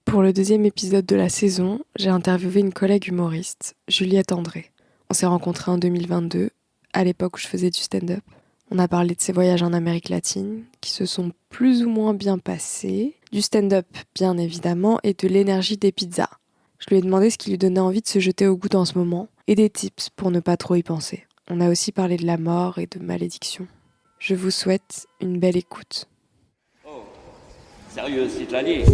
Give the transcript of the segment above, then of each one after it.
Pour le deuxième épisode de la saison, j'ai interviewé une collègue humoriste, Juliette André. On s'est rencontrés en 2022, à l'époque où je faisais du stand-up. On a parlé de ses voyages en Amérique latine, qui se sont plus ou moins bien passés, du stand-up bien évidemment, et de l'énergie des pizzas. Je lui ai demandé ce qui lui donnait envie de se jeter au goutte en ce moment, et des tips pour ne pas trop y penser. On a aussi parlé de la mort et de malédiction. Je vous souhaite une belle écoute. Oh, sérieux, c'est de l'année.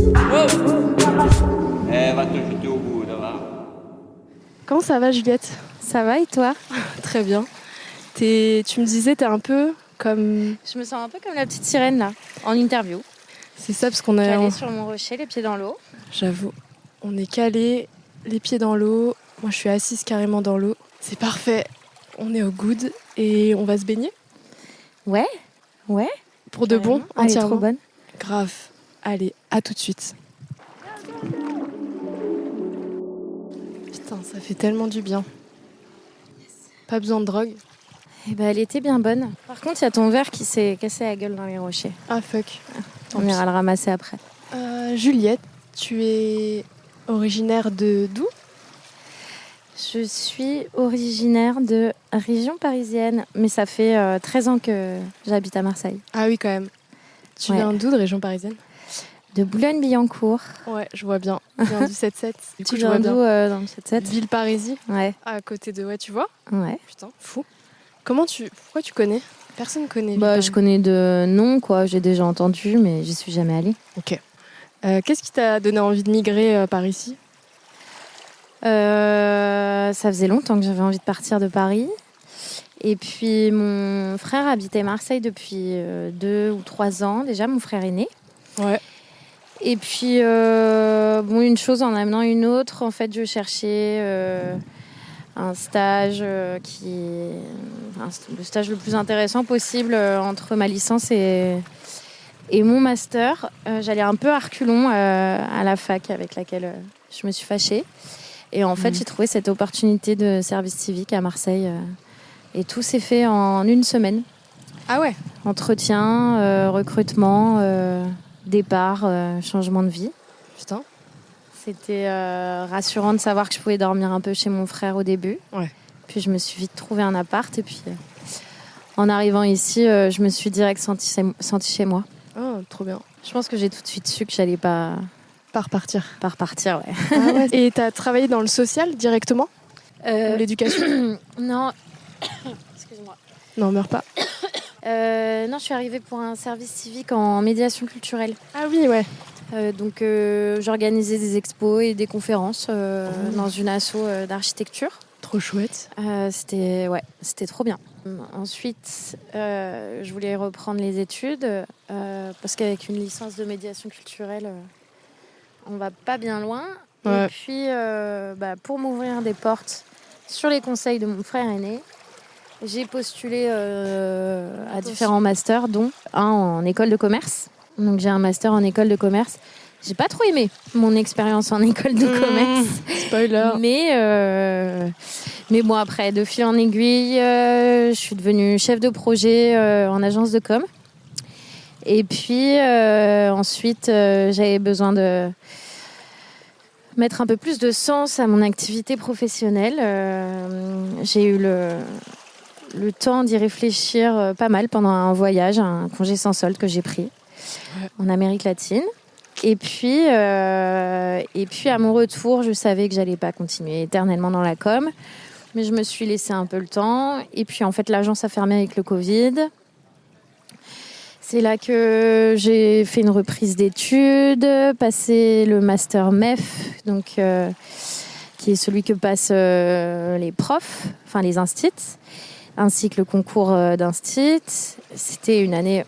Oh, elle va te jeter au bout, là, va. Comment ça va, Juliette ? Ça va et toi? Très bien. Tu me disais, t'es un peu comme... Je me sens un peu comme la petite sirène là, en interview. C'est ça, parce qu'on est... Calée sur mon rocher, les pieds dans l'eau. J'avoue, on est calé, les pieds dans l'eau. Moi, je suis assise carrément dans l'eau. C'est parfait. On est au good et on va se baigner. Ouais. Pour de bon, Elle est entièrement. trop bonne. Grave. Allez, à tout de suite. Putain, ça fait tellement du bien. Pas besoin de drogue. Et elle était bien bonne. Par contre, il y a ton verre qui s'est cassé la gueule dans les rochers. Ah fuck. On ira le ramasser après. Juliette, tu es originaire de d'où ? Je suis originaire de région parisienne, mais ça fait 13 ans que j'habite à Marseille. Ah oui, quand même. Tu Ouais. viens d'où, de région parisienne ? De Boulogne-Billancourt. Ouais, je vois bien. Je viens du 7-7. Du coup, Tu je vois viens d'où bien. dans le 7-7? Villeparisis, Ouais. à côté de... Ouais, tu vois ? Ouais. Putain, fou. Pourquoi tu connais ? Personne connaît. Je Villeparisis. connais de nom, quoi. J'ai déjà entendu, mais j'y suis jamais allée. Ok. Qu'est-ce qui t'a donné envie de migrer par ici ? Ça faisait longtemps que j'avais envie de partir de Paris. Et puis, mon frère habitait Marseille depuis 2 ou 3 ans. Déjà, mon frère aîné. Ouais. Et puis, une chose en amenant une autre. En fait, je cherchais un stage le stage le plus intéressant possible entre ma licence et mon master. J'allais un peu à reculons à la fac avec laquelle je me suis fâchée. Et en fait, j'ai trouvé cette opportunité de service civique à Marseille. Et tout s'est fait en 1 semaine. Ah ouais. Entretien, recrutement, départ, changement de vie. Putain. C'était rassurant de savoir que je pouvais dormir un peu chez mon frère au début. Ouais. Puis je me suis vite trouvé un appart. Et puis, en arrivant ici, je me suis direct sentie chez moi. Oh, trop bien. Je pense que j'ai tout de suite su que j'allais pas Repartir. repartir. Ouais. Ah ouais. Et t'as travaillé dans le social directement ? Ou l'éducation ? Non. Excuse-moi. Non, meurs pas. Non, je suis arrivée pour un service civique en médiation culturelle. Ah oui, ouais. Donc, j'organisais des expos et des conférences dans une asso d'architecture. Trop chouette. C'était trop bien. Ensuite, je voulais reprendre les études parce qu'avec une licence de médiation culturelle, on va pas bien loin. Ouais. Et puis, pour m'ouvrir des portes sur les conseils de mon frère aîné, j'ai postulé à différents masters, dont un en école de commerce. Donc, j'ai un master en école de commerce. J'ai pas trop aimé mon expérience en école de commerce. Spoiler. Mais bon, après, de fil en aiguille, je suis devenue chef de projet en agence de com. Et puis, ensuite, j'avais besoin de mettre un peu plus de sens à mon activité professionnelle. J'ai eu le temps d'y réfléchir pas mal pendant un voyage, un congé sans solde que j'ai pris en Amérique latine. Et puis, à mon retour, je savais que j'allais pas continuer éternellement dans la com, mais je me suis laissé un peu le temps. Et puis, en fait, l'agence a fermé avec le Covid. C'est là que j'ai fait une reprise d'études, passé le master MEF, donc qui est celui que passent les profs, enfin les instits, ainsi que le concours d'instit. C'était une année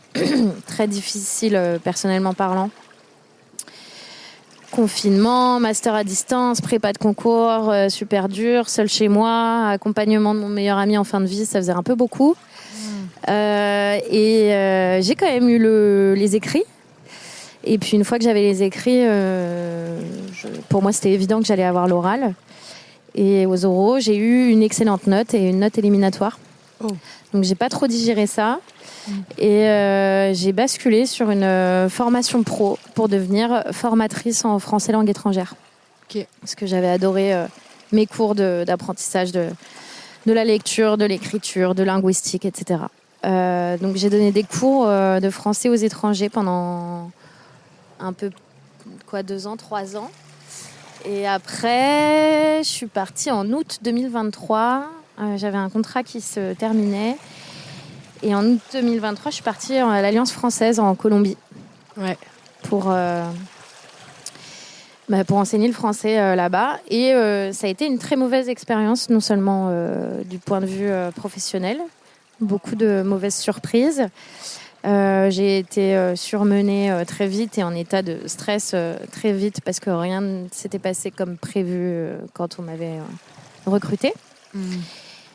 très difficile personnellement parlant. Confinement, master à distance, prépa de concours, super dur, seul chez moi, accompagnement de mon meilleur ami en fin de vie, ça faisait un peu beaucoup. J'ai quand même eu les écrits. Et puis une fois que j'avais les écrits, pour moi c'était évident que j'allais avoir l'oral. Et aux oraux, j'ai eu une excellente note et une note éliminatoire. Oh. Donc j'ai pas trop digéré ça. Et j'ai basculé sur une formation pro pour devenir formatrice en français langue étrangère. Ok. Parce que j'avais adoré mes cours d'apprentissage de la lecture, de l'écriture, de linguistique, etc. Donc j'ai donné des cours de français aux étrangers pendant un peu 2 ans, 3 ans. Et après, je suis partie en août 2023. J'avais un contrat qui se terminait. Et en août 2023, je suis partie à l'Alliance française en Colombie. Ouais. Pour enseigner le français là-bas. Et ça a été une très mauvaise expérience, non seulement du point de vue professionnel, beaucoup de mauvaises surprises. J'ai été surmenée très vite et en état de stress très vite parce que rien ne s'était passé comme prévu quand on m'avait recrutée.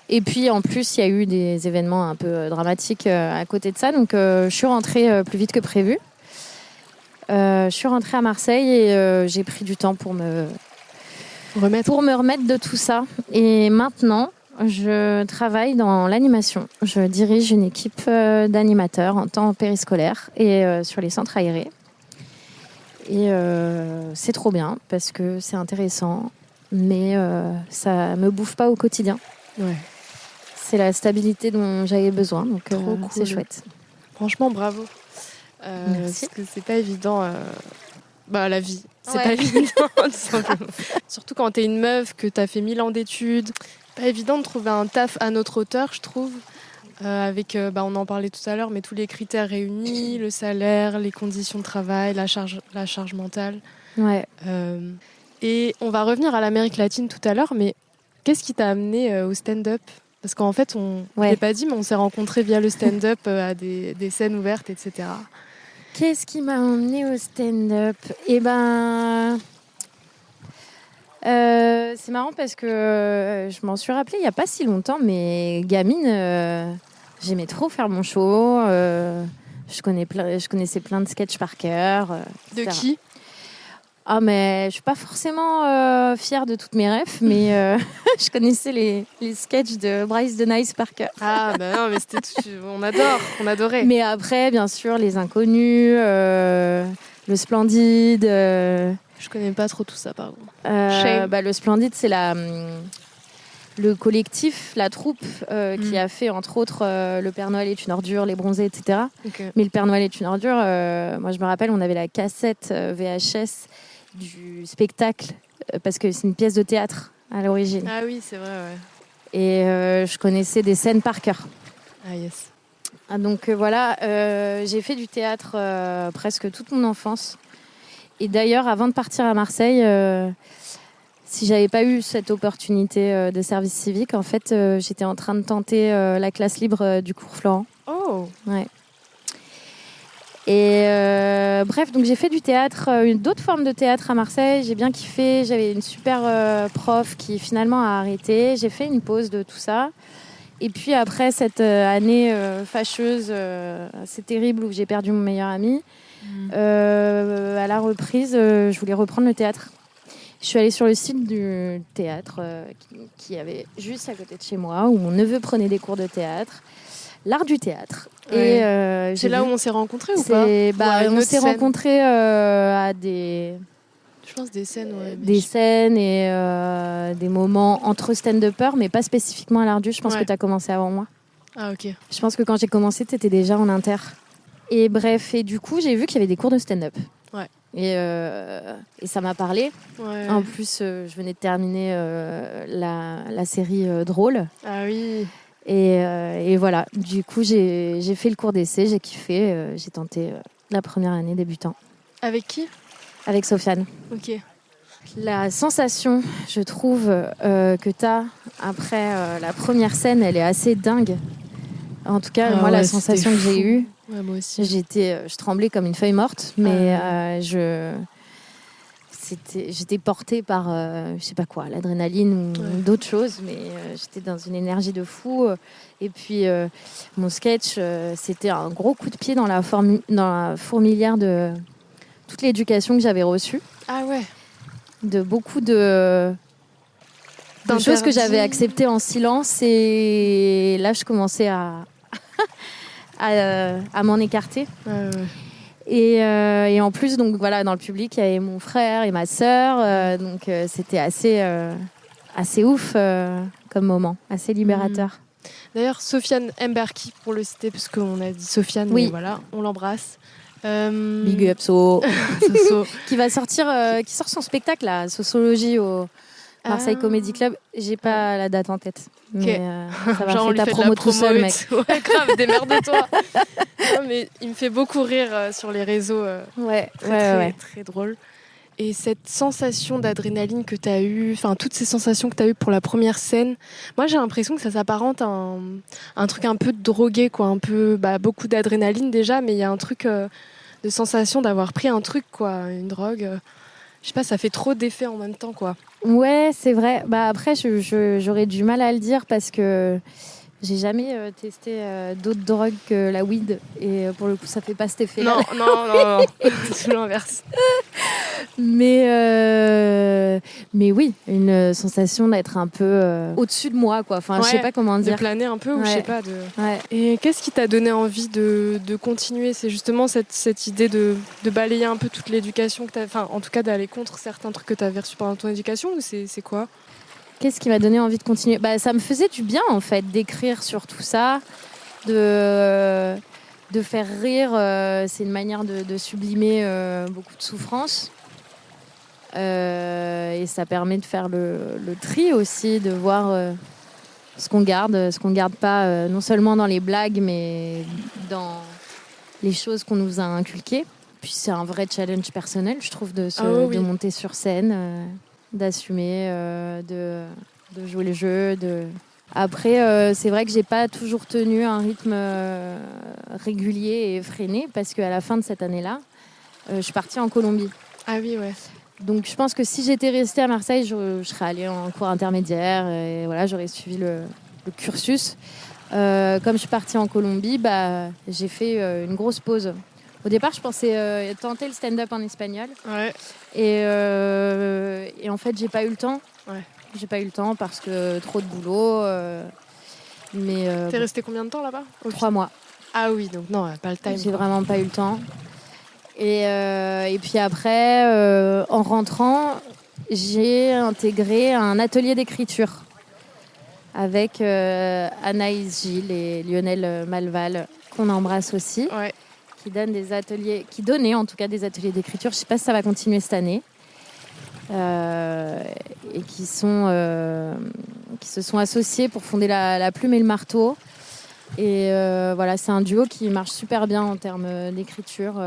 Et puis en plus, il y a eu des événements un peu dramatiques à côté de ça. Donc je suis rentrée plus vite que prévu. Je suis rentrée à Marseille et j'ai pris du temps pour me remettre de tout ça. Et maintenant, je travaille dans l'animation. Je dirige une équipe d'animateurs en temps périscolaire et sur les centres aérés. Et c'est trop bien parce que c'est intéressant, mais ça me bouffe pas au quotidien. Ouais. C'est la stabilité dont j'avais besoin, donc Trop cool. c'est chouette. Franchement, bravo. Merci. Parce que c'est pas évident. La vie, c'est Ouais. pas évident, tout simplement. Surtout quand t'es une meuf, que t'as fait 1000 ans d'études. Pas évident de trouver un taf à notre hauteur, je trouve. Avec, on en parlait tout à l'heure, mais tous les critères réunis, le salaire, les conditions de travail, la charge mentale. Ouais. Et on va revenir à l'Amérique latine tout à l'heure, mais qu'est-ce qui t'a amené au stand-up ? Parce qu'en fait, je l'ai pas dit, mais on s'est rencontrés via le stand-up à des scènes ouvertes, etc. Qu'est-ce qui m'a emmenée au stand-up ? C'est marrant parce que je m'en suis rappelée il n'y a pas si longtemps, mais gamine, j'aimais trop faire mon show. Je connaissais plein de sketchs par cœur. De etc. qui ? Ah, mais je suis pas forcément fière de toutes mes refs, mais je connaissais les sketchs de Bryce de Nice par cœur. Ah, non, mais on adorait. Mais après, bien sûr, les inconnus, le Splendide. Je connais pas trop tout ça, pardon. Le Splendide, c'est le collectif, la troupe qui a fait, entre autres, Le Père Noël est une ordure, Les Bronzés, etc. Okay. Mais Le Père Noël est une ordure, moi je me rappelle, on avait la cassette VHS du spectacle, parce que c'est une pièce de théâtre à l'origine. Ah oui, c'est vrai, ouais. Et je connaissais des scènes par cœur. Ah yes. Donc voilà, j'ai fait du théâtre presque toute mon enfance. Et d'ailleurs, avant de partir à Marseille, si j'avais pas eu cette opportunité de service civique, en fait, j'étais en train de tenter la classe libre du cours Florent. Oh. Ouais. Et bref, donc j'ai fait du théâtre, d'autres formes de théâtre à Marseille. J'ai bien kiffé. J'avais une super prof qui finalement a arrêté. J'ai fait une pause de tout ça. Et puis après cette année fâcheuse, assez terrible, où j'ai perdu mon meilleur ami, à la reprise, je voulais reprendre le théâtre. Je suis allée sur le site du théâtre qui avait juste à côté de chez moi, où mon neveu prenait des cours de théâtre. L'art du théâtre. Ouais. Et c'est là où on s'est rencontrés ou pas? On s'est rencontrés à des... Je pense des scènes, ouais. Des scènes et des moments entre stand-uppers, mais pas spécifiquement à l'art du. Je pense que tu as commencé avant moi. Ah, ok. Je pense que quand j'ai commencé, tu étais déjà en inter. Et bref, et du coup, j'ai vu qu'il y avait des cours de stand-up. Ouais. Et ça m'a parlé. Ouais. En plus, je venais de terminer la série Drôle. Ah oui. Et voilà, du coup, j'ai fait le cours d'essai, j'ai kiffé. J'ai tenté la première année débutant. Avec qui? Avec Sofiane. Ok. La sensation, je trouve, que tu as après la première scène, elle est assez dingue. En tout cas, moi, la sensation que j'ai eue, moi aussi. je tremblais comme une feuille morte, mais j'étais portée par, je sais pas quoi, l'adrénaline ou d'autres choses, mais j'étais dans une énergie de fou. Et puis, mon sketch, c'était un gros coup de pied dans la fourmilière de toute l'éducation que j'avais reçue. Ah ouais. De beaucoup de de choses que j'avais acceptées en silence. Et là, je commençais à m'en écarter. Et en plus, donc voilà, dans le public, il y avait mon frère et ma sœur. Donc c'était assez ouf comme moment, assez libérateur. D'ailleurs, Sofiane Mberki, pour le citer, parce qu'on a dit Sofiane, oui. Mais voilà, on l'embrasse. Big up So. Qui va sortir, qui sort son spectacle là, Sociologie au Marseille Comedy Club. J'ai pas la date en tête, mais ça va faire ta promo tout seul, mec. Ouais, grave, démerde-toi. Non, mais il me fait beaucoup rire sur les réseaux. Très drôle. Et cette sensation d'adrénaline que tu as eue, enfin toutes ces sensations que tu as eues pour la première scène, moi j'ai l'impression que ça s'apparente à un truc un peu drogué, quoi, un peu beaucoup d'adrénaline déjà, mais il y a un truc de sensation d'avoir pris un truc, quoi, une drogue. Je sais pas, ça fait trop d'effets en même temps, quoi. Ouais, c'est vrai. Après, j'aurais du mal à le dire parce que j'ai jamais testé d'autres drogues que la weed et pour le coup, ça fait pas cet effet-là. Non. C'est tout l'inverse. Mais oui, une sensation d'être un peu au-dessus de moi, quoi. Enfin, je sais pas comment dire. De planer un peu ou je sais pas. Et qu'est-ce qui t'a donné envie de continuer ? C'est justement cette idée de balayer un peu toute l'éducation que t'as, enfin, en tout cas d'aller contre certains trucs que t'avais reçus pendant ton éducation, ou c'est quoi ? Qu'est-ce qui m'a donné envie de continuer ? Ça me faisait du bien, en fait, d'écrire sur tout ça, de faire rire. C'est une manière de sublimer beaucoup de souffrance. Et ça permet de faire le tri aussi, de voir ce qu'on garde pas, non seulement dans les blagues, mais dans les choses qu'on nous a inculquées. Puis c'est un vrai challenge personnel, je trouve, de monter sur scène, d'assumer, de jouer le jeu. Après, c'est vrai que j'ai pas toujours tenu un rythme régulier et freiné, parce qu'à la fin de cette année-là, je suis partie en Colombie. Ah oui, ouais. Donc je pense que si j'étais restée à Marseille, je serais allée en cours intermédiaire et voilà, j'aurais suivi le cursus. Comme je suis partie en Colombie, j'ai fait une grosse pause. Au départ, je pensais tenter le stand-up en espagnol. Ouais. Et en fait, j'ai pas eu le temps. Ouais. J'ai pas eu le temps parce que trop de boulot. T'es restée combien de temps là-bas ? 3 mois. Ah oui, donc non, pas le time. J'ai vraiment pas eu le temps. Et puis après, en rentrant, j'ai intégré un atelier d'écriture avec Anaïs Gilles et Lionel Malval, qu'on embrasse aussi, qui donnaient en tout cas des ateliers d'écriture. Je ne sais pas si ça va continuer cette année. Et qui se sont associés pour fonder la Plume et le Marteau. Et voilà, c'est un duo qui marche super bien en termes d'écriture.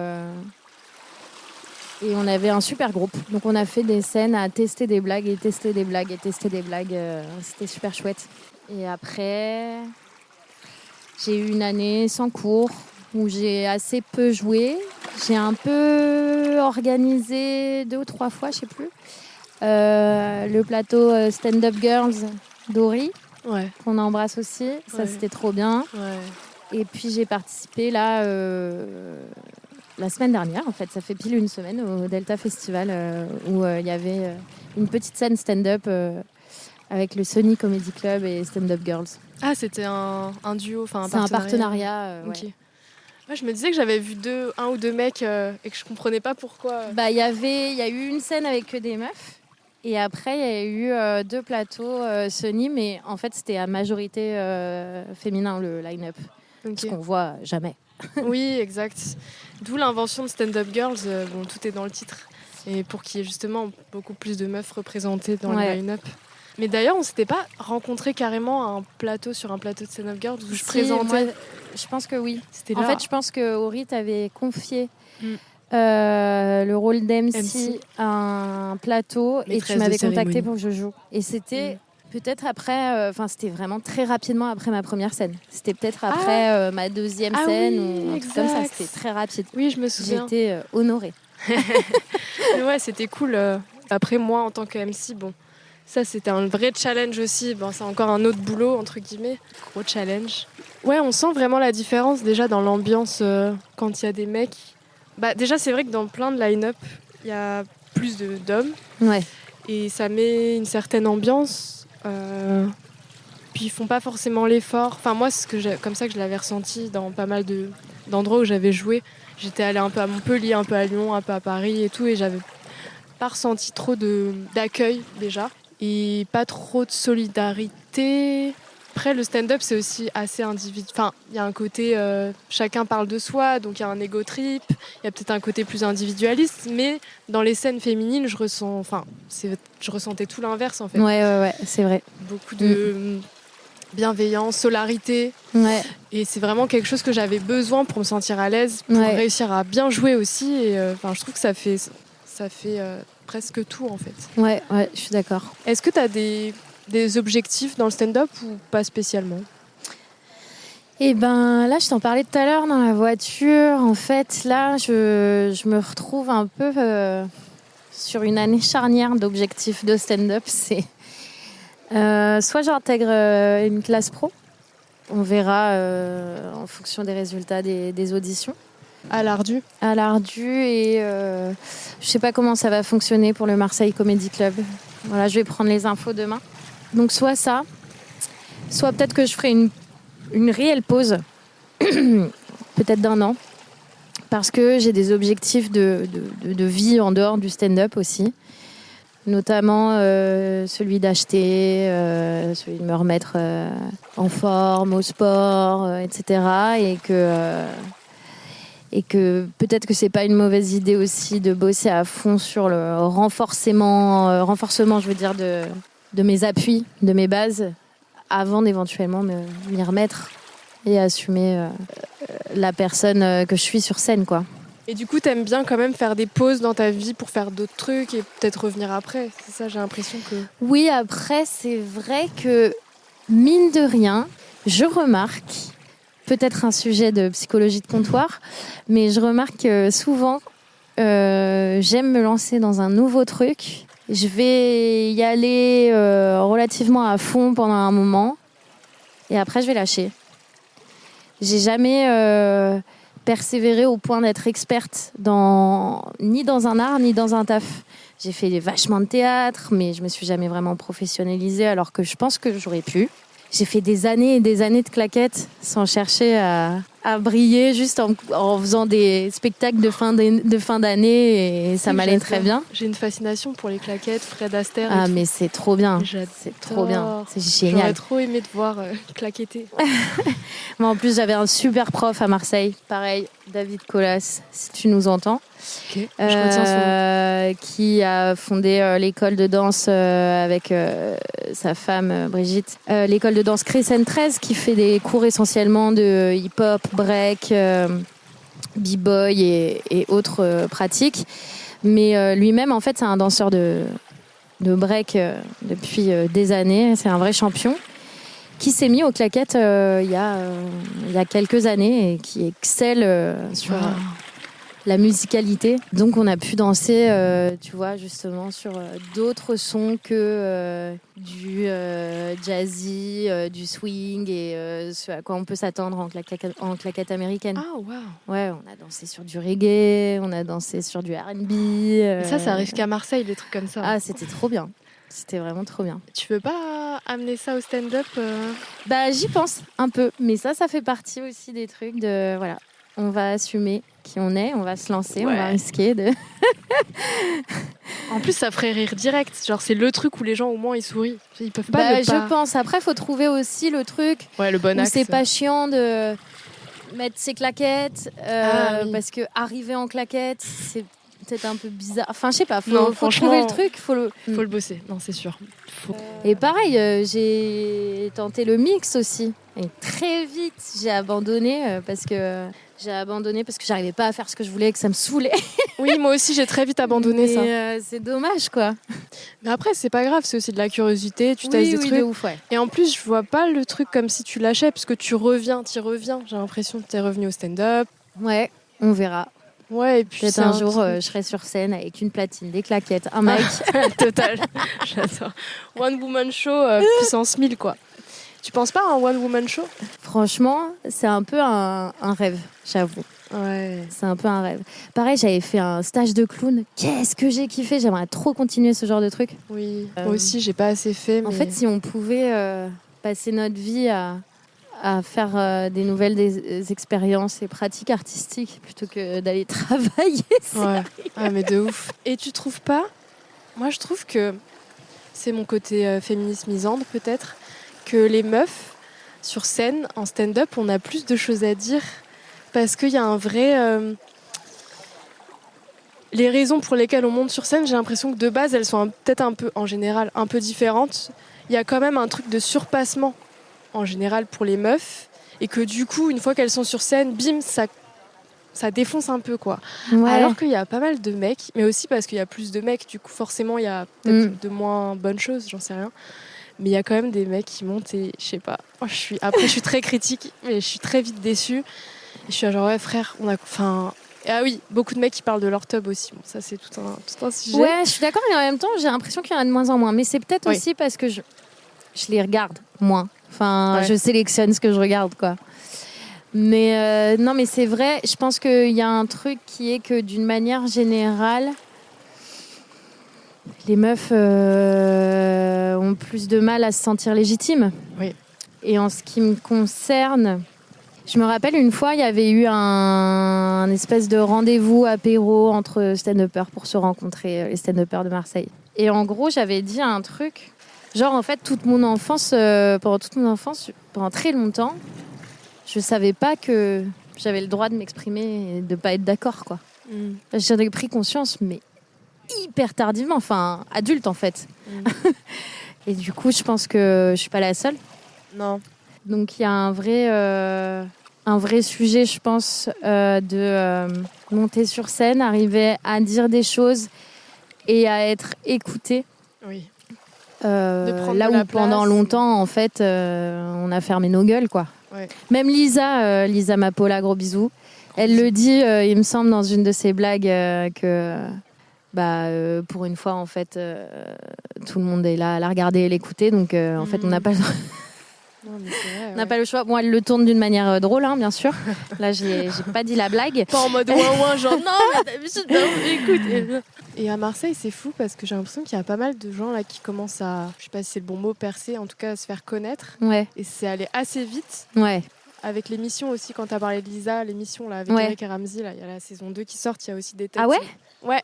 Et on avait un super groupe. Donc on a fait des scènes à tester des blagues et tester des blagues et tester des blagues. C'était super chouette. Et après, j'ai eu une année sans cours où j'ai assez peu joué. J'ai un peu organisé 2 ou 3 fois, je sais plus, le plateau Stand-Up Girls d'Ori, qu'on embrasse aussi. Ça, c'était trop bien. Ouais. Et puis j'ai participé là la semaine dernière, en fait, ça fait pile une semaine au Delta Festival où il y avait une petite scène stand-up avec le Sony Comedy Club et Stand-Up Girls. Ah, c'était un duo, enfin un partenariat. Okay. Ouais. Moi, je me disais que j'avais vu 1 ou 2 mecs et que je comprenais pas pourquoi. Il y a eu une scène avec que des meufs. Et après, il y a eu 2 plateaux Sony, mais en fait, c'était à majorité féminin, le line-up. Okay. Ce qu'on voit jamais. Oui, exact. D'où l'invention de Stand-Up Girls. Tout est dans le titre. Et pour qu'il y ait justement beaucoup plus de meufs représentées dans le line-up. Mais d'ailleurs, on s'était pas rencontrés carrément sur un plateau de Stand-Up Girls où je présentais. Moi, je pense que oui. C'était là. En fait, je pense que Ori t'avait confié le rôle d'MC à un plateau et tu m'avais contacté pour que je joue. Et c'était peut-être après, c'était vraiment très rapidement après ma première scène. C'était peut-être après ma deuxième scène ou un truc comme ça. C'était très rapide. Oui, je me souviens. J'étais honorée. Mais ouais, c'était cool. Après, moi, en tant que MC, ça, c'était un vrai challenge aussi. C'est encore un autre boulot, entre guillemets. Gros challenge. Ouais, on sent vraiment la différence déjà dans l'ambiance quand il y a des mecs. Déjà, c'est vrai que dans plein de line-up, il y a plus d'hommes. Ouais. Et ça met une certaine ambiance. Puis ils font pas forcément l'effort. Enfin moi c'est comme ça que je l'avais ressenti dans pas mal d'endroits où j'avais joué. J'étais allée un peu à Montpellier, un peu à Lyon, un peu à Paris et tout, et j'avais pas ressenti trop d'accueil déjà et pas trop de solidarité. Après le stand-up c'est aussi assez individuel. Enfin il y a un côté chacun parle de soi, donc il y a un ego trip. Il y a peut-être un côté plus individualiste, mais dans les scènes féminines je ressentais tout l'inverse en fait. Ouais, c'est vrai. Beaucoup de bienveillance, solarité. Ouais. Et c'est vraiment quelque chose que j'avais besoin pour me sentir à l'aise, pour réussir à bien jouer aussi. Et je trouve que ça fait presque tout en fait. Ouais, je suis d'accord. Est-ce que tu as des objectifs dans le stand-up ou pas spécialement ? Eh ben là, je t'en parlais tout à l'heure dans la voiture. En fait, là, je me retrouve un peu sur une année charnière d'objectifs de stand-up. C'est soit j'intègre une classe pro, on verra en fonction des résultats des auditions. À l'Ardu. Et je sais pas comment ça va fonctionner pour le Marseille Comedy Club. Voilà, je vais prendre les infos demain. Donc soit ça, soit peut-être que je ferai une réelle pause, peut-être d'1 an, parce que j'ai des objectifs de vie en dehors du stand-up aussi. Notamment celui d'acheter, celui de me remettre en forme, au sport, etc. Et que peut-être que c'est pas une mauvaise idée aussi de bosser à fond sur le renforcement, je veux dire, de mes appuis, de mes bases, avant d'éventuellement m'y remettre et assumer la personne que je suis sur scène, quoi. Et du coup, t'aimes bien quand même faire des pauses dans ta vie pour faire d'autres trucs et peut-être revenir après. C'est ça, j'ai l'impression que... Oui, après, c'est vrai que, mine de rien, je remarque, peut-être un sujet de psychologie de comptoir, mais je remarque que souvent, j'aime me lancer dans un nouveau truc. Je vais y aller relativement à fond pendant un moment et après, je vais lâcher. J'ai jamais... persévérer au point d'être experte ni dans un art, ni dans un taf. J'ai fait vachement de théâtre, mais je me suis jamais vraiment professionnalisée, alors que je pense que j'aurais pu. J'ai fait des années et des années de claquettes sans chercher à briller, juste en faisant des spectacles de fin d'année, et ça m'allait très bien. J'ai une fascination pour les claquettes, Fred Astaire. Ah, mais c'est trop bien. J'adore. C'est trop bien. C'est génial. J'aurais trop aimé te voir claquetter. Moi, en plus, j'avais un super prof à Marseille. Pareil, David Colas, si tu nous entends. Okay. Je retiens son nom. Qui a fondé l'école de danse avec sa femme Brigitte. L'école de danse Crescent 13, qui fait des cours essentiellement de hip-hop, break, b-boy et autres pratiques. Mais lui-même, en fait, c'est un danseur de break depuis des années. C'est un vrai champion qui s'est mis aux claquettes il y a quelques années et qui excelle sur la musicalité. Donc on a pu danser, tu vois, justement sur d'autres sons que du jazzy, du swing et ce à quoi on peut s'attendre en claquette américaine. Ah, waouh. Ouais, on a dansé sur du reggae, on a dansé sur du R&B. Ça arrive qu'à Marseille, des trucs comme ça. Ah, c'était trop bien. C'était vraiment trop bien. Tu veux pas amener ça au stand-up Bah, j'y pense un peu, mais ça fait partie aussi des trucs de... Voilà, on va assumer qui on est, on va se lancer, on va risquer de... En plus, ça ferait rire direct. Genre, c'est le truc où les gens, au moins, ils sourient. Ils peuvent pas Je pense. Après, il faut trouver aussi le truc le bon axe. Où c'est pas chiant de mettre ses claquettes, oui. parce que arriver en claquettes, c'est peut-être un peu bizarre. Enfin, je sais pas, faut trouver le truc, faut le bosser. Non, c'est sûr. Et pareil, j'ai tenté le mix aussi. Et très vite, j'ai abandonné parce que j'arrivais pas à faire ce que je voulais et que ça me saoulait. Oui, moi aussi, j'ai très vite abandonné ça. C'est dommage, quoi. Mais après, c'est pas grave, c'est aussi de la curiosité, tu testes des trucs. De ouf, ouais. Et en plus, je vois pas le truc comme si tu lâchais, parce que t'y reviens. J'ai l'impression que t'es revenu au stand-up. Ouais, on verra. Ouais, et puis peut-être un jour, je serai sur scène avec une platine, des claquettes, un mic. Total. J'adore. One woman show, puissance 1000, quoi. Tu penses pas à un one-woman show? Franchement, c'est un peu un rêve, j'avoue. Ouais. C'est un peu un rêve. Pareil, j'avais fait un stage de clown. Qu'est-ce que j'ai kiffé. J'aimerais trop continuer ce genre de truc. Oui. Moi aussi, j'ai pas assez fait. Mais... En fait, si on pouvait passer notre vie à faire des nouvelles des expériences et pratiques artistiques plutôt que d'aller travailler. Ouais. Ah, mais de ouf. Et tu trouves pas? Moi, je trouve que c'est mon côté féministe misandre, peut-être, que les meufs, sur scène, en stand-up, on a plus de choses à dire parce qu'il y a un vrai... Les raisons pour lesquelles on monte sur scène, j'ai l'impression que de base, elles sont peut-être un peu, en général, un peu différentes. Il y a quand même un truc de surpassement, en général, pour les meufs. Et que du coup, une fois qu'elles sont sur scène, bim, ça défonce un peu, quoi. Ouais. Alors qu'il y a pas mal de mecs, mais aussi parce qu'il y a plus de mecs, du coup, forcément, il y a peut-être de moins bonnes choses, j'en sais rien. Mais il y a quand même des mecs qui montent et je sais pas. Après, je suis très critique, mais je suis très vite déçue. Et je suis genre, ouais, frère, ah oui, beaucoup de mecs qui parlent de leur tub aussi. Bon, ça, c'est tout un sujet. Ouais, je suis d'accord, mais en même temps, j'ai l'impression qu'il y en a de moins en moins. Mais c'est peut-être Oui. aussi parce que je les regarde moins. Enfin, Ouais. je sélectionne ce que je regarde, quoi. Mais non, mais c'est vrai, je pense qu'il y a un truc qui est que d'une manière générale, les meufs ont plus de mal à se sentir légitimes. Oui. Et en ce qui me concerne, je me rappelle une fois, il y avait eu un espèce de rendez-vous apéro entre stand-uppers pour se rencontrer, les stand-uppers de Marseille. Et en gros, j'avais dit un truc, genre en fait, pendant très longtemps, je savais pas que j'avais le droit de m'exprimer et de pas être d'accord, quoi. J'en ai pris conscience, mais hyper tardivement, enfin adulte en fait. Et du coup, je pense que je suis pas la seule. Non. Donc il y a un vrai sujet, je pense, de monter sur scène, arriver à dire des choses et à être écouté. Oui. Là où pendant longtemps, en fait, on a fermé nos gueules, quoi. Ouais. Même Lisa Mapola, gros bisous. Elle le dit, il me semble, dans une de ses blagues, que pour une fois, en fait, tout le monde est là à la regarder et l'écouter. Donc, en fait, on n'a pas le droit. Non, mais c'est vrai, On n'a pas le choix. Bon, elle le tourne d'une manière drôle, hein, bien sûr. Là, j'ai pas dit la blague. Pas en mode ouin genre non, mais d'habitude, non, écoute. Et à Marseille, c'est fou parce que j'ai l'impression qu'il y a pas mal de gens là qui commencent à, je sais pas si c'est le bon mot, percer, en tout cas à se faire connaître. Ouais, Et c'est allé assez vite. ouais. Avec l'émission aussi, quand t'as parlé de Lisa, l'émission là, avec Eric et Ramsey, là, il y a la saison 2 qui sort, il y a aussi des têtes. Ah ouais ? Ouais,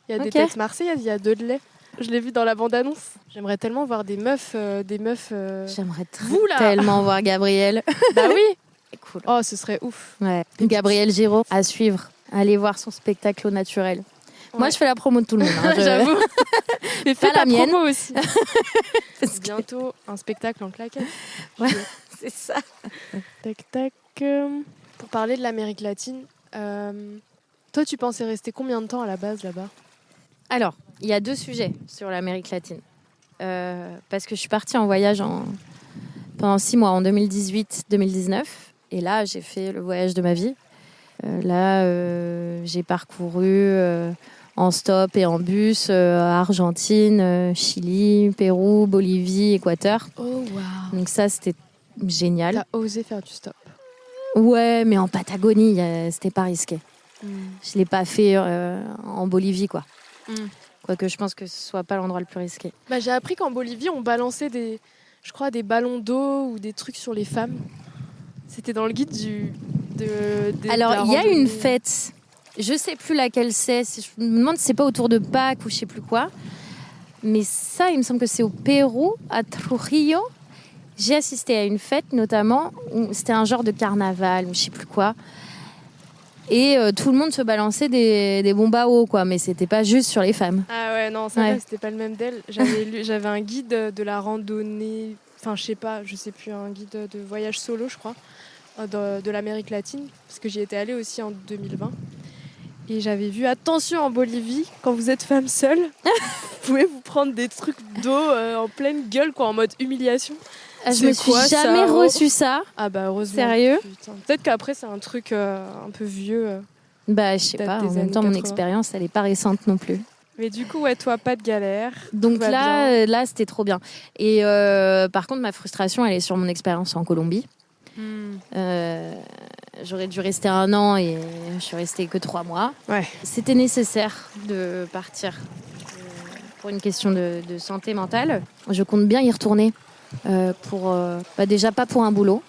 il y a des têtes marseillaises, il y a Dudley. Je l'ai vu dans la bande-annonce. J'aimerais tellement voir des meufs. J'aimerais Vous, là. tellement voir Gabrielle. Bah oui. Cool. Oh, ce serait ouf. Ouais. Gabrielle Giraud, à suivre. Allez voir son spectacle au naturel. Ouais. Moi, je fais la promo de tout le monde. Hein, J'avoue. Mais fais Pas la ta mienne. promo aussi. Parce que- Bientôt, un spectacle en claquette. Ouais, c'est ça. Tac, tac. Pour parler de l'Amérique latine, toi, tu pensais rester combien de temps à la base là-bas ? Alors, il y a 2 sujets sur l'Amérique latine. Parce que je suis partie en voyage pendant 6 mois, en 2018-2019. Et là, j'ai fait le voyage de ma vie. J'ai parcouru en stop et en bus Argentine, Chili, Pérou, Bolivie, Équateur. Oh, waouh. Donc ça, c'était génial. T'as osé faire du stop. Ouais, mais en Patagonie, c'était pas risqué. Je l'ai pas fait en Bolivie, quoi. Quoique je pense que ce soit pas l'endroit le plus risqué. Bah, j'ai appris qu'en Bolivie, on balançait des ballons d'eau ou des trucs sur les femmes. C'était dans le guide Alors, il y a une fête, je sais plus laquelle c'est. Je me demande si c'est pas autour de Pâques ou je sais plus quoi. Mais ça, il me semble que c'est au Pérou, à Trujillo. J'ai assisté à une fête, notamment, où c'était un genre de carnaval ou je sais plus quoi. Et tout le monde se balançait des bombes à eau, quoi. Mais c'était pas juste sur les femmes. Ah ouais, non, ça c'était pas le même d'elle. J'avais un guide de la randonnée, enfin je sais plus, un guide de voyage solo, je crois, de l'Amérique latine, parce que j'y étais allée aussi en 2020. Et j'avais vu, attention en Bolivie, quand vous êtes femme seule, vous pouvez vous prendre des trucs d'eau en pleine gueule, quoi, en mode humiliation. Je me suis jamais reçu ça. Ah bah heureusement. Sérieux ? Putain. Peut-être qu'après c'est un truc un peu vieux. Bah je sais Peut-être pas, des en même années temps mon 80. expérience elle est pas récente non plus. Mais du coup, ouais, toi, pas de galère. Donc tout va bien. là, c'était trop bien. Et par contre, ma frustration, elle est sur mon expérience en Colombie. J'aurais dû rester 1 an et je suis restée que 3 mois. Ouais. C'était nécessaire de partir pour une question de santé mentale. Je compte bien y retourner déjà pas pour un boulot,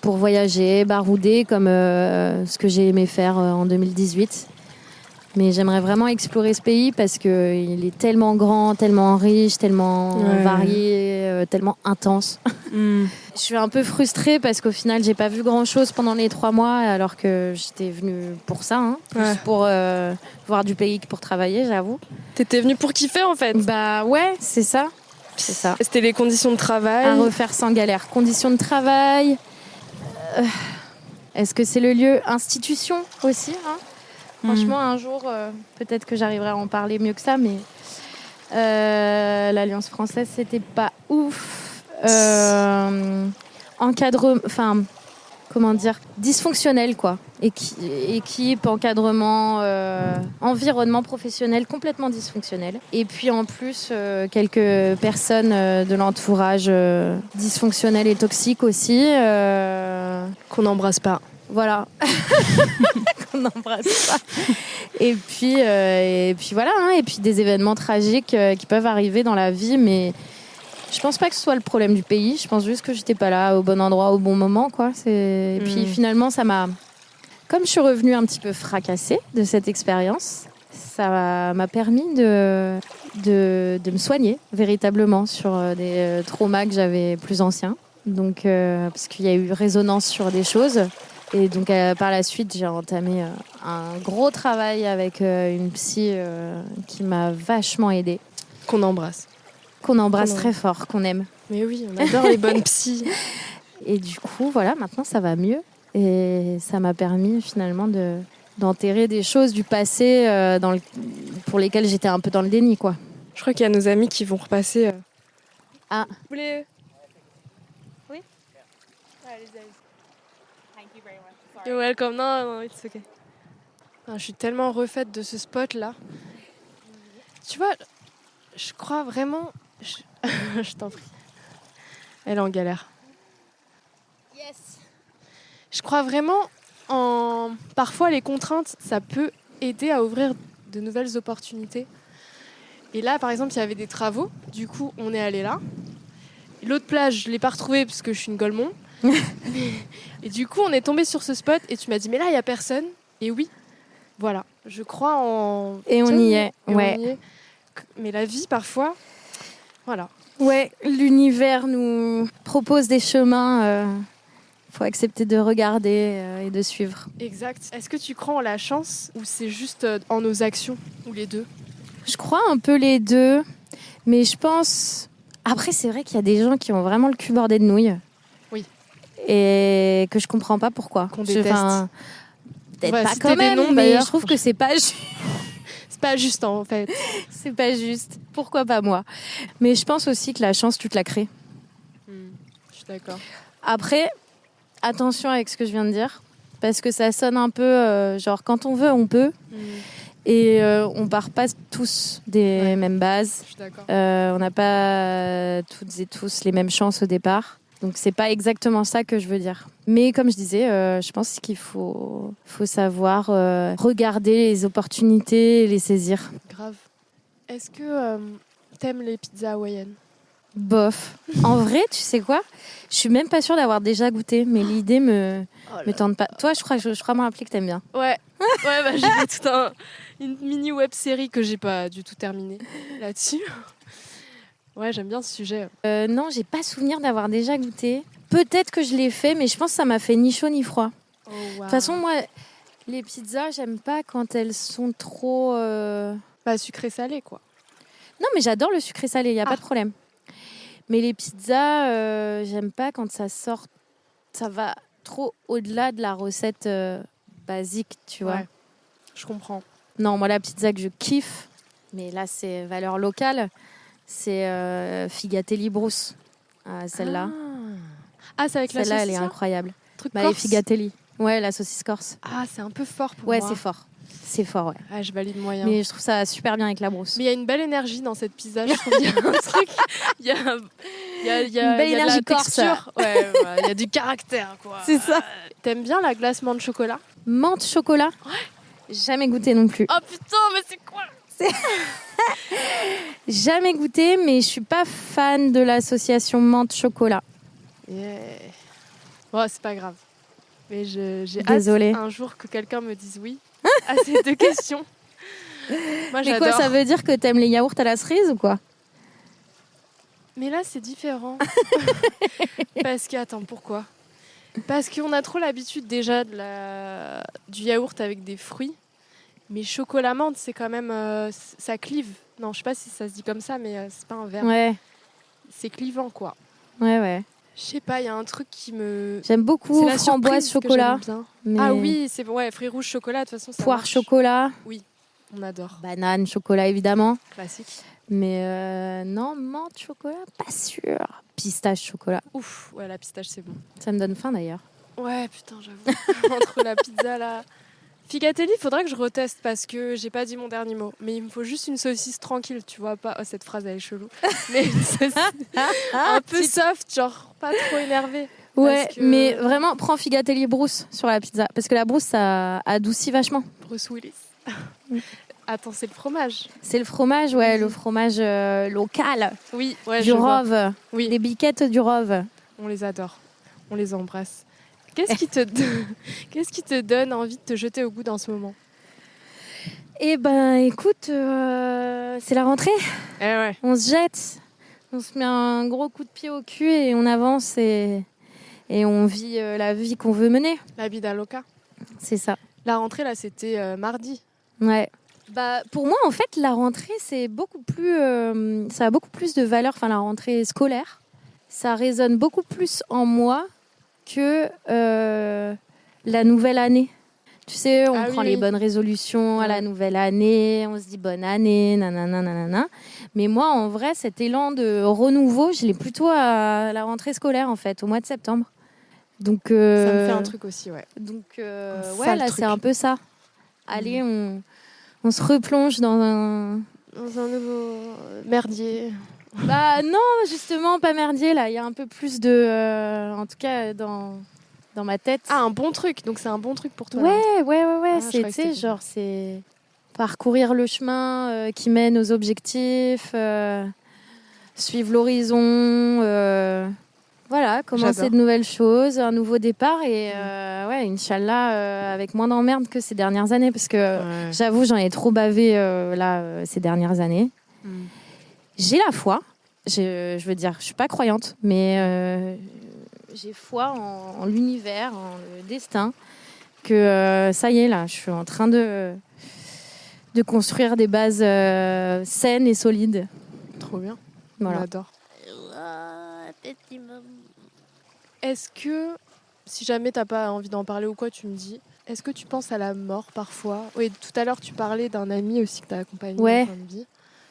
pour voyager, barouder comme ce que j'ai aimé faire en 2018. Mais j'aimerais vraiment explorer ce pays parce qu'il est tellement grand, tellement riche, tellement varié, tellement intense. Je suis un peu frustrée parce qu'au final, j'ai pas vu grand-chose pendant les 3 mois alors que j'étais venue pour ça, plus pour voir du pays que pour travailler, j'avoue. T'étais venue pour kiffer, en fait. Bah ouais, c'est ça. C'est ça. C'était les conditions de travail. À refaire sans galère. Conditions de travail. Est-ce que c'est le lieu? Institution aussi, Franchement, un jour, peut-être que j'arriverai à en parler mieux que ça, mais l'Alliance française, c'était pas ouf. Dysfonctionnel, quoi. Équipe, encadrement, environnement professionnel complètement dysfonctionnel. Et puis en plus, quelques personnes de l'entourage dysfonctionnelles et toxiques aussi. Qu'on n'embrasse pas. Voilà. Qu'on n'embrasse pas. Et puis voilà, et puis des événements tragiques qui peuvent arriver dans la vie, mais je pense pas que ce soit le problème du pays. Je pense juste que j'étais pas là au bon endroit au bon moment, quoi. Et puis finalement, comme je suis revenue un petit peu fracassée de cette expérience, ça m'a permis de me soigner véritablement sur des traumas que j'avais plus anciens. Donc, parce qu'il y a eu résonance sur des choses. Et donc, par la suite, j'ai entamé un gros travail avec une psy qui m'a vachement aidée. Qu'on embrasse. Qu'on embrasse très fort, qu'on aime. Mais oui, on adore les bonnes psys. Et du coup, voilà, maintenant, ça va mieux. Et ça m'a permis, finalement, d'enterrer des choses du passé pour lesquelles j'étais un peu dans le déni, quoi. Je crois qu'il y a nos amis qui vont repasser. Ah. Vous voulez... Oui. Allez-y. You're welcome. Non, it's okay. Non, je suis tellement refaite de ce spot-là. Tu vois, je crois vraiment... Je t'en prie. Elle est en galère. Yes. Je crois vraiment Parfois, les contraintes, ça peut aider à ouvrir de nouvelles opportunités. Et là, par exemple, il y avait des travaux. Du coup, on est allé là. L'autre plage, je ne l'ai pas retrouvée parce que je suis une golemon. Et du coup, on est tombé sur ce spot et tu m'as dit, mais là, il n'y a personne. Et oui, voilà. Je crois en... Et on y est, ouais. On y est. Mais la vie, parfois, voilà. Ouais, l'univers nous propose des chemins. Faut accepter de regarder et de suivre. Exact. Est-ce que tu crois en la chance ou c'est juste en nos actions ou les deux? Je crois un peu les deux, mais je pense... Après, c'est vrai qu'il y a des gens qui ont vraiment le cul bordé de nouilles. Oui. Et que je comprends pas pourquoi. Qu'on déteste. Peut-être pas quand même, noms, mais je trouve que c'est pas juste. C'est pas juste en fait. C'est pas juste. Pourquoi pas moi? Mais je pense aussi que la chance, tu te la crées. Je suis d'accord. Après, attention avec ce que je viens de dire, parce que ça sonne un peu genre quand on veut, on peut. Et on part pas tous des mêmes bases. Je suis d'accord. On n'a pas toutes et tous les mêmes chances au départ. Donc c'est pas exactement ça que je veux dire. Mais comme je disais, je pense qu'il faut savoir regarder les opportunités et les saisir. Grave. Est-ce que t'aimes les pizzas hawaïennes? Bof. En vrai, tu sais quoi? Je suis même pas sûre d'avoir déjà goûté, mais l'idée me tente pas. Toi, je crois m'en rappeler que t'aimes bien. Ouais. Ouais, bah, j'ai fait toute une mini web série que j'ai pas du tout terminée là-dessus. Ouais, j'aime bien ce sujet. Non, j'ai pas souvenir d'avoir déjà goûté. Peut-être que je l'ai fait, mais je pense que ça m'a fait ni chaud ni froid. Oh, wow. De toute façon, moi, les pizzas, j'aime pas quand elles sont trop... Bah, sucré-salé, quoi. Non, mais j'adore le sucré salé, il n'y a pas de problème. Mais les pizzas, j'aime pas quand ça sort... Ça va trop au-delà de la recette basique, tu vois. Ouais, je comprends. Non, moi, la pizza que je kiffe, mais là, c'est valeur locale, c'est Figatelli Brousse. Celle-là. Ah, c'est avec la saucisse. Celle-là, elle est incroyable. Truc les corse. Figatelli. Ouais, la saucisse corse. Ah, c'est un peu fort pour ouais, moi. c'est fort. C'est fort, ouais. Ah, je valide moyen. Mais je trouve ça super bien avec la brousse. Mais il y a une belle énergie dans cette pizza, je trouve. Il y a un truc. Il y a Une belle il y a de énergie la corse. texture. Ouais, voilà, il y a du caractère, quoi. C'est ça. T'aimes bien la glace menthe chocolat? Menthe chocolat. Jamais goûté non plus. Oh putain, mais c'est quoi? Jamais goûté, mais je suis pas fan de l'association menthe chocolat. Yeah. Bon, c'est pas grave. Mais j'ai hâte Désolée. un jour que quelqu'un me dise oui à ces deux questions. Moi, Mais j'adore. quoi, ça veut dire que t'aimes les yaourts à la cerise ou quoi? Mais là, c'est différent. Parce que, attends, pourquoi? Parce qu'on a trop l'habitude déjà du yaourt avec des fruits. Mais chocolat menthe, c'est quand même... ça clive. Non, je sais pas si ça se dit comme ça, mais c'est pas un verbe. Ouais, C'est clivant, quoi. ouais. Je sais pas, il y a un truc qui me... J'aime C'est beaucoup la framboise surprise que chocolat. j'aime bien. Mais Ah oui, c'est ouais, fruits rouges chocolat, de toute façon, ça Poire marche. chocolat, On adore. banane chocolat évidemment. Classique. Mais non, menthe chocolat, pas sûr. Pistache chocolat, Ouf, ouais, la pistache, c'est bon. ça me donne faim d'ailleurs. Ouais, putain, j'avoue. Entre la pizza, là... Figatelli, il faudrait que je reteste parce que j'ai pas dit mon dernier mot. Mais il me faut juste une saucisse tranquille, tu vois pas. Oh, cette phrase, elle est chelou. Mais une saucisse un peu soft, genre pas trop énervée. Ouais, que- mais vraiment, prends Figatelli brousse sur la pizza. Parce que la brousse, ça adoucit vachement. Bruce Willis. Attends, c'est le fromage. C'est le fromage, ouais, le fromage local. Oui, ouais, Du je vois. Rove. Oui, Les biquettes du Rove. on les adore. On les embrasse. Qu'est-ce qui te donne envie de te jeter au bout en ce moment? Eh ben, écoute, c'est la rentrée. Eh ouais. On se jette. On se met un gros coup de pied au cul et on avance et on vit la vie qu'on veut mener. La vida loca. C'est ça. La rentrée, là, c'était mardi. Ouais. Bah, pour moi, en fait, la rentrée, c'est beaucoup plus, ça a beaucoup plus de valeur. Enfin, la rentrée scolaire, ça résonne beaucoup plus en moi que la nouvelle année. Tu sais, on prend les bonnes résolutions à la nouvelle année, on se dit bonne année, nanana, nanana. Mais moi, en vrai, cet élan de renouveau, je l'ai plutôt à la rentrée scolaire, en fait, au mois de septembre. Donc, Ça me fait un truc aussi, ouais. Donc, Un ouais, sale là, truc. c'est un peu ça. Allez, on se replonge dans un... Dans un nouveau merdier. Bah non, justement, pas merdier, là. Il y a un peu plus de... en tout cas, dans ma tête. Ah, un bon truc. Donc, c'est un bon truc pour toi. là. Ouais. Ah, je C'est, croyais tu que sais, c'était genre, c'est parcourir le chemin qui mène aux objectifs, suivre l'horizon, voilà, commencer J'adore. de nouvelles choses, un nouveau départ et, ouais, Inch'Allah, avec moins d'emmerdes que ces dernières années, parce que Ouais. j'avoue, j'en ai trop bavé, ces dernières années. Mm. J'ai la foi, je veux dire, je suis pas croyante, mais j'ai foi en l'univers, en le destin, que ça y est, là, je suis en train de construire des bases saines et solides. Trop bien. Voilà. On adore. Est-ce que, si jamais t'as pas envie d'en parler ou quoi, tu me dis, est-ce que tu penses à la mort parfois? Oui, tout à l'heure, tu parlais d'un ami aussi que t'as accompagné Ouais. en fin de vie.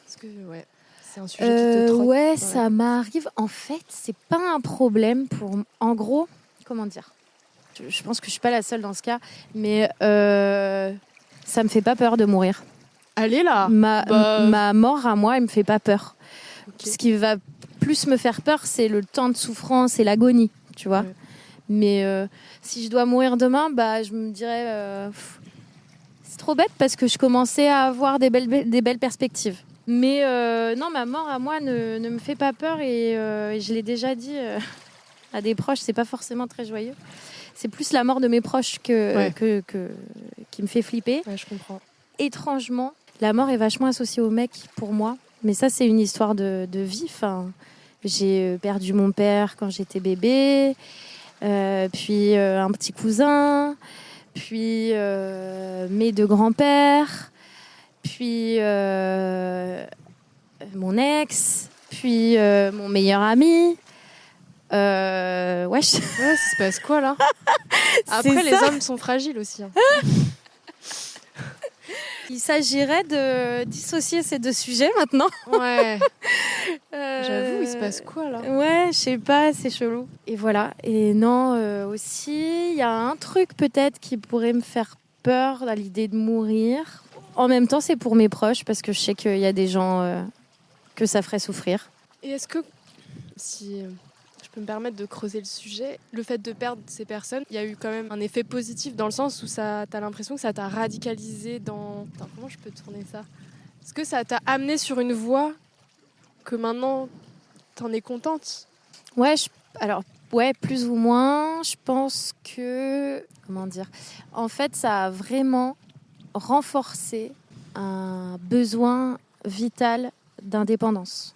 Est-ce que, ouais, c'est un sujet qui te trotte Ouais, dans ça m'arrive. En fait, c'est pas un problème pour. En gros, comment dire? Je pense que je suis pas la seule dans ce cas, mais ça me fait pas peur de mourir. Allez là. Ma mort à moi, elle me fait pas peur. Ok. Ce qui va plus me faire peur, c'est le temps de souffrance et l'agonie, tu vois. Ouais. Mais si je dois mourir demain, bah, je me dirais... c'est trop bête parce que je commençais à avoir des belles perspectives. Mais non, ma mort à moi ne me fait pas peur et je l'ai déjà dit à des proches, c'est pas forcément très joyeux. C'est plus la mort de mes proches qui me fait flipper. Ouais, je comprends. Étrangement, la mort est vachement associée au mec pour moi. Mais ça, c'est une histoire de vie. Enfin, j'ai perdu mon père quand j'étais bébé, puis un petit cousin, puis mes deux grands-pères, puis mon ex, puis mon meilleur ami. Wesh. Ouais, ça se passe quoi là? Après, C'est les ça. hommes sont fragiles aussi. Hein. Il s'agirait de dissocier ces deux sujets maintenant. Ouais. J'avoue, il se passe quoi là? Ouais, je sais pas, c'est chelou. Et voilà. Et non, aussi, il y a un truc peut-être qui pourrait me faire peur à l'idée de mourir. En même temps, c'est pour mes proches parce que je sais qu'il y a des gens que ça ferait souffrir. Et est-ce que, si je peux me permettre de creuser le sujet, le fait de perdre ces personnes, il y a eu quand même un effet positif dans le sens où t'as l'impression que ça t'a radicalisé dans... Attends, comment je peux tourner ça ? Est-ce que ça t'a amené sur une voie que maintenant t'en es contente ? Ouais, alors, plus ou moins. Je pense que... Comment dire ? En fait, ça a vraiment renforcé un besoin vital d'indépendance.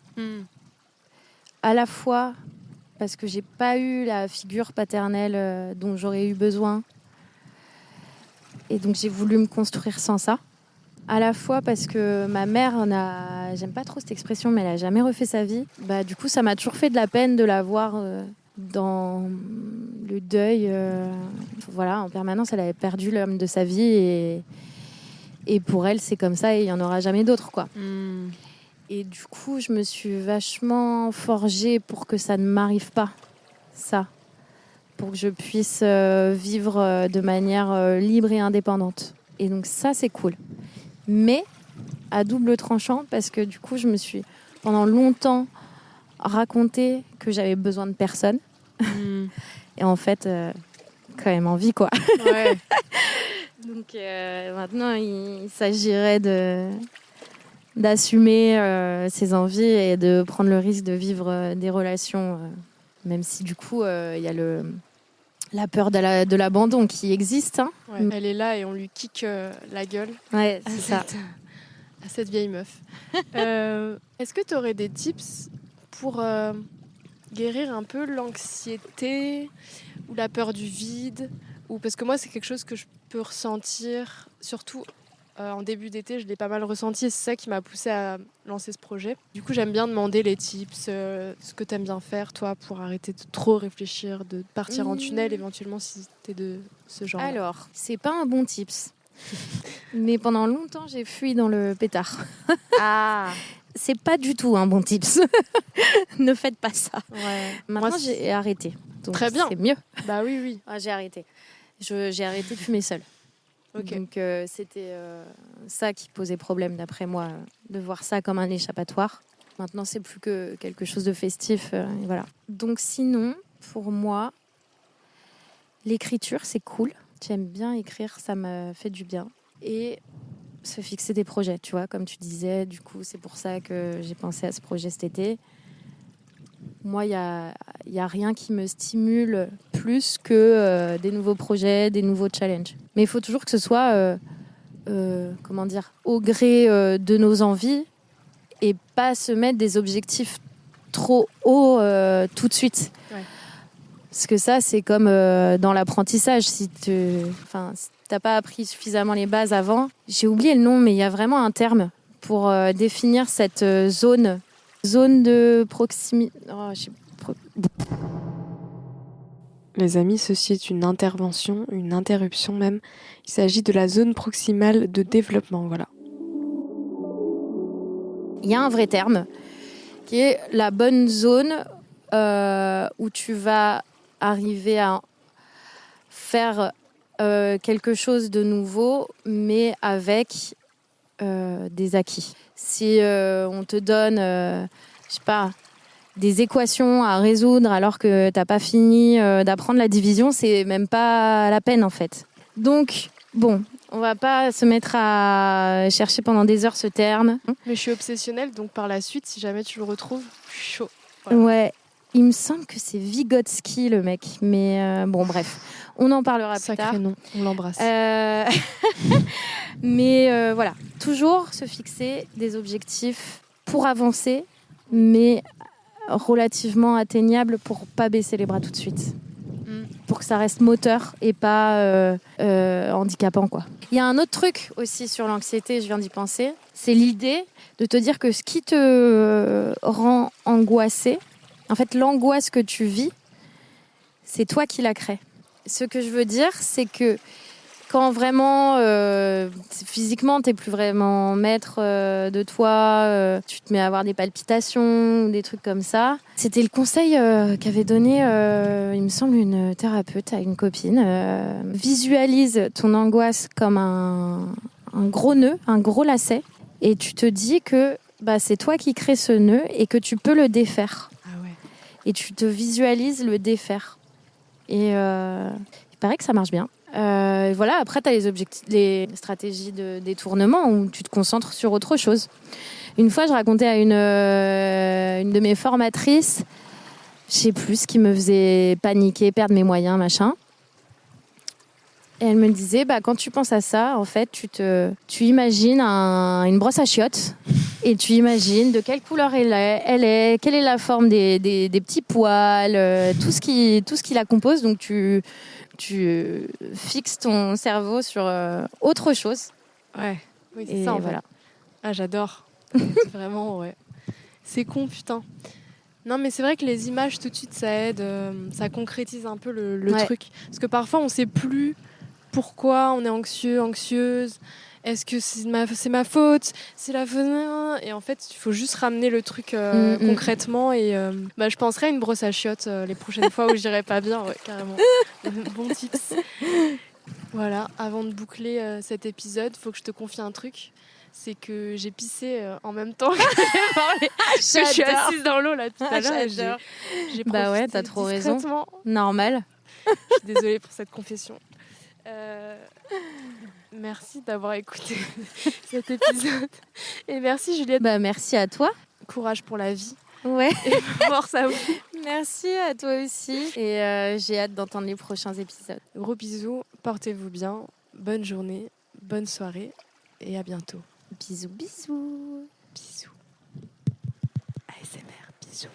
À la fois parce que j'ai pas eu la figure paternelle dont j'aurais eu besoin. Et donc, j'ai voulu me construire sans ça. À la fois parce que ma mère j'aime pas trop cette expression, mais elle a jamais refait sa vie. Bah, du coup, ça m'a toujours fait de la peine de la voir dans le deuil. Voilà, en permanence, elle avait perdu l'homme de sa vie et pour elle, c'est comme ça et il y en aura jamais d'autre, quoi. Et du coup, je me suis vachement forgée pour que ça ne m'arrive pas, ça. Pour que je puisse vivre de manière libre et indépendante. Et donc ça, c'est cool. Mais à double tranchant, parce que du coup, je me suis pendant longtemps raconté que j'avais besoin de personne. Et en fait, quand même envie, quoi. Ouais. Donc maintenant, il s'agirait d'assumer ses envies et de prendre le risque de vivre des relations, même si du coup, il y a la peur de l'abandon qui existe. Hein. Ouais, elle est là et on lui kick la gueule. Ouais, c'est ça. À cette vieille meuf. Est-ce que tu aurais des tips pour guérir un peu l'anxiété ou la peur du vide parce que moi, c'est quelque chose que je peux ressentir, surtout en début d'été, je l'ai pas mal ressenti et c'est ça qui m'a poussée à lancer ce projet. Du coup, j'aime bien demander les tips, ce que tu aimes bien faire, toi, pour arrêter de trop réfléchir, de partir en tunnel éventuellement si tu es de ce genre. Alors, c'est pas un bon tips. Mais pendant longtemps, j'ai fui dans le pétard. Ah, c'est pas du tout un bon tips. Ne faites pas ça. Ouais. Maintenant, j'ai arrêté. Donc, très bien. C'est mieux. Bah oui. Ah, j'ai arrêté. J'ai arrêté de fumer seule. Okay. Donc c'était ça qui posait problème d'après moi, de voir ça comme un échappatoire. Maintenant, c'est plus que quelque chose de festif. Et voilà. Donc sinon, pour moi, l'écriture, c'est cool. J'aime bien écrire, ça me fait du bien. Et se fixer des projets, tu vois, comme tu disais. Du coup, c'est pour ça que j'ai pensé à ce projet cet été. Moi, il y a rien qui me stimule plus que des nouveaux projets, des nouveaux challenges. Mais il faut toujours que ce soit, au gré de nos envies et pas se mettre des objectifs trop hauts tout de suite. Ouais. Parce que ça, c'est comme dans l'apprentissage. Si t'as pas appris suffisamment les bases avant, j'ai oublié le nom, mais il y a vraiment un terme pour définir cette zone de proximité. Les amis, ceci est une intervention, une interruption même. Il s'agit de la zone proximale de développement, voilà. Il y a un vrai terme qui est la bonne zone où tu vas arriver à faire quelque chose de nouveau, mais avec des acquis. Si on te donne, des équations à résoudre alors que t'as pas fini d'apprendre la division, c'est même pas la peine en fait. Donc, bon, on va pas se mettre à chercher pendant des heures ce terme. Mais je suis obsessionnelle, donc par la suite, si jamais tu le retrouves, je suis chaud. Voilà. Ouais, il me semble que c'est Vygotsky le mec, mais bon bref, on en parlera plus tard. Sacré nom, on l'embrasse. Mais voilà, toujours se fixer des objectifs pour avancer, mais relativement atteignables pour pas baisser les bras tout de suite. Pour que ça reste moteur et pas handicapant, quoi. Il y a un autre truc aussi sur l'anxiété, je viens d'y penser, c'est l'idée de te dire que ce qui te rend angoissé, en fait l'angoisse que tu vis, c'est toi qui la crée. Ce que je veux dire, c'est que quand vraiment physiquement t'es plus vraiment maître de toi, tu te mets à avoir des palpitations, des trucs comme ça. C'était le conseil qu'avait donné, il me semble, une thérapeute à une copine. Visualise ton angoisse comme un gros nœud, un gros lacet, et tu te dis que c'est toi qui crée ce nœud et que tu peux le défaire. Ah ouais. Et tu te visualises le défaire. Et il paraît que ça marche bien. Voilà, après, tu as les stratégies de détournement où tu te concentres sur autre chose. Une fois, je racontais à une de mes formatrices, je sais plus, ce qui me faisait paniquer, perdre mes moyens, machin. Et elle me disait, quand tu penses à ça, en fait, tu imagines une brosse à chiottes et tu imagines de quelle couleur elle est, quelle est la forme des petits poils, tout ce qui la compose. Donc, tu fixes ton cerveau sur autre chose. Ouais, oui, c'est Et ça en fait. voilà. Ah, j'adore. C'est vraiment, ouais. C'est con, putain. Non, mais c'est vrai que les images, tout de suite, ça aide. Ça concrétise un peu le truc. Parce que parfois, on sait plus pourquoi on est anxieux, anxieuse. Est-ce que c'est ma faute? C'est la faute? Et en fait, il faut juste ramener le truc concrètement. Et je penserais à une brosse à chiottes les prochaines fois où j'irai pas bien, ouais, carrément. Bon tips. Voilà, avant de boucler cet épisode, faut que je te confie un truc. C'est que j'ai pissé en même temps que j'ai parlé. Que je suis assise dans l'eau là tout à l'heure. J'adore. J'ai Bah ouais, profité t'as trop raison. discrètement. Normal. Je suis désolée pour cette confession. Merci d'avoir écouté cet épisode. Et merci Juliette. Merci à toi. Courage pour la vie. Ouais. Et force à vous. Merci à toi aussi. Et j'ai hâte d'entendre les prochains épisodes. Gros bisous, portez-vous bien. Bonne journée, bonne soirée et à bientôt. Bisous, bisous. Bisous. ASMR, bisous.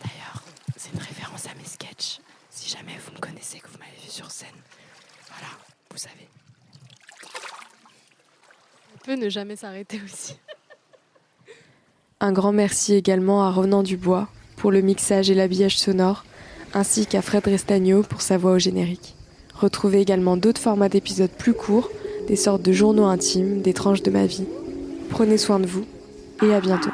D'ailleurs, c'est une référence à mes sketchs. Si jamais vous me connaissez, que vous m'avez vu sur scène, voilà, vous savez. On peut ne jamais s'arrêter aussi. Un grand merci également à Ronan Dubois pour le mixage et l'habillage sonore, ainsi qu'à Fred Restagno pour sa voix au générique. Retrouvez également d'autres formats d'épisodes plus courts, des sortes de journaux intimes, des tranches de ma vie. Prenez soin de vous et à bientôt.